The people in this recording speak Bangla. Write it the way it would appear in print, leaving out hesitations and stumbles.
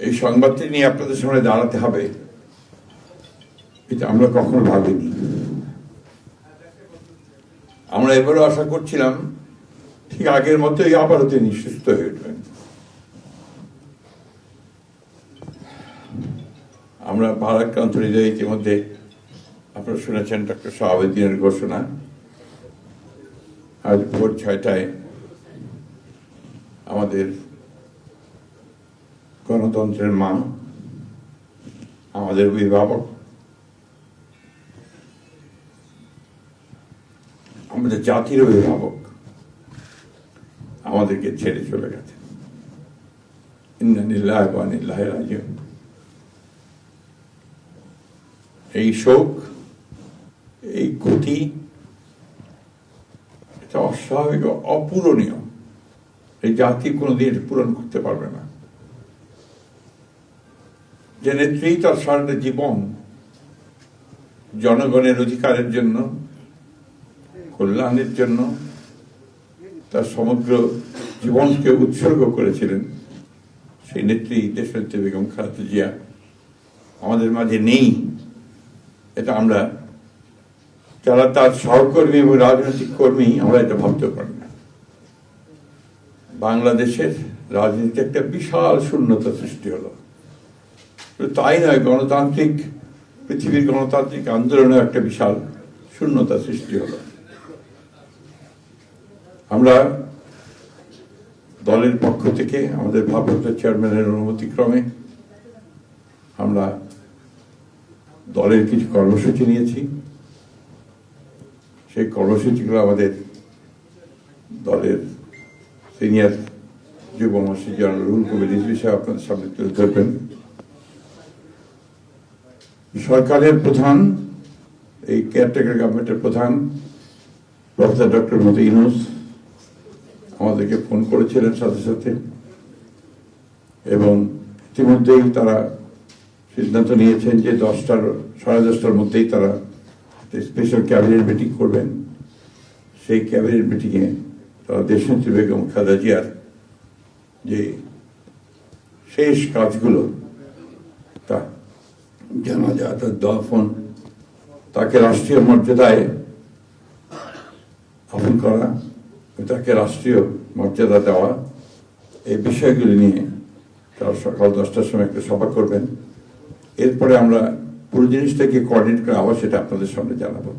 এই সংবাদটি নিয়ে আপনাদের সামনে দাঁড়াতে হবে, এটা আমরা কখনো ভাবিনি। আমরা এবারও আশা করছিলাম ঠিক আগের মতোই আবারও তিনি সুস্থ হয়ে উঠবেন। আমরা ভারাক্রান্ত হৃদয়ে ইতিমধ্যে আপনারা শুনেছেন ডক্টর শাহাবুদ্দিনের ঘোষণা। আজ ভোর 6টায় আমাদের গণতন্ত্রের মা, আমাদের অভিভাবক, আমাদের জাতির অভিভাবক আমাদেরকে ছেড়ে চলে গেছে। ইন্না লিল্লাহি ওয়া ইন্না ইলাইহি রাজিউন। এই শোক, এই ক্ষতি, এটা অস্বাভাবিক, অপূরণীয়। এই জাতি কোনোদিন পূরণ করতে পারবে না। যে নেত্রী তার সারাটা জীবন জনগণের অধিকারের জন্য, কল্যাণের জন্য তার সমগ্র জীবনকে উৎসর্গ করেছিলেন, সেই নেত্রী দেশনেত্রী বেগম খালেদা জিয়া আমাদের মাঝে নেই। এটা আমরা যারা তার সহকর্মী এবং রাজনৈতিক কর্মী, আমরা এটা ভাবতে পারি না। বাংলাদেশের রাজনীতিতে একটা বিশাল শূন্যতা সৃষ্টি হলো। তাই নয়, পৃথিবীর গণতান্ত্রিক আন্দোলনে একটা বিশাল শূন্যতা সৃষ্টি হলো। আমরা দলের পক্ষ থেকে আমাদের ভারপ্রাপ্ত চেয়ারম্যানের অনুমতিক্রমে আমরা দলের কিছু কর্মসূচি নিয়েছি। সেই কর্মসূচিগুলো আমাদের দলের সিনিয়র যুব মহাসচিব জনাব রুহুল কবির রিজভী সাহেব আপনাদের সামনে তুলে ধরবেন। সরকারের প্রধান, এই কেয়ারটেকার গভর্নমেন্টের প্রধান প্রফেসর ডক্টর মোহাম্মদ ইউনূস আমাদেরকে ফোন করেছিলেন সাথে সাথে, এবং ইতিমধ্যেই তারা সিদ্ধান্ত নিয়েছেন যে 10টার মধ্যেই তারা স্পেশাল ক্যাবিনেট মিটিং করবেন। সেই ক্যাবিনেট মিটিংয়ে তারা দেশনেত্রী বেগম খালেদা জিয়ার যে শেষ কাজগুলো, তা জানাজা, তার দাফন, তাকে রাষ্ট্রীয় মর্যাদায় আপন করা, তাকে রাষ্ট্রীয় মর্যাদা দেওয়া, এই বিষয়গুলি নিয়ে তারা সকাল 10টার সময় একটা সভা করবেন। এরপরে আমরা পুরো জিনিসটাকে কোঅর্ডিনেট করে আবার সেটা আপনাদের সামনে জানাবো।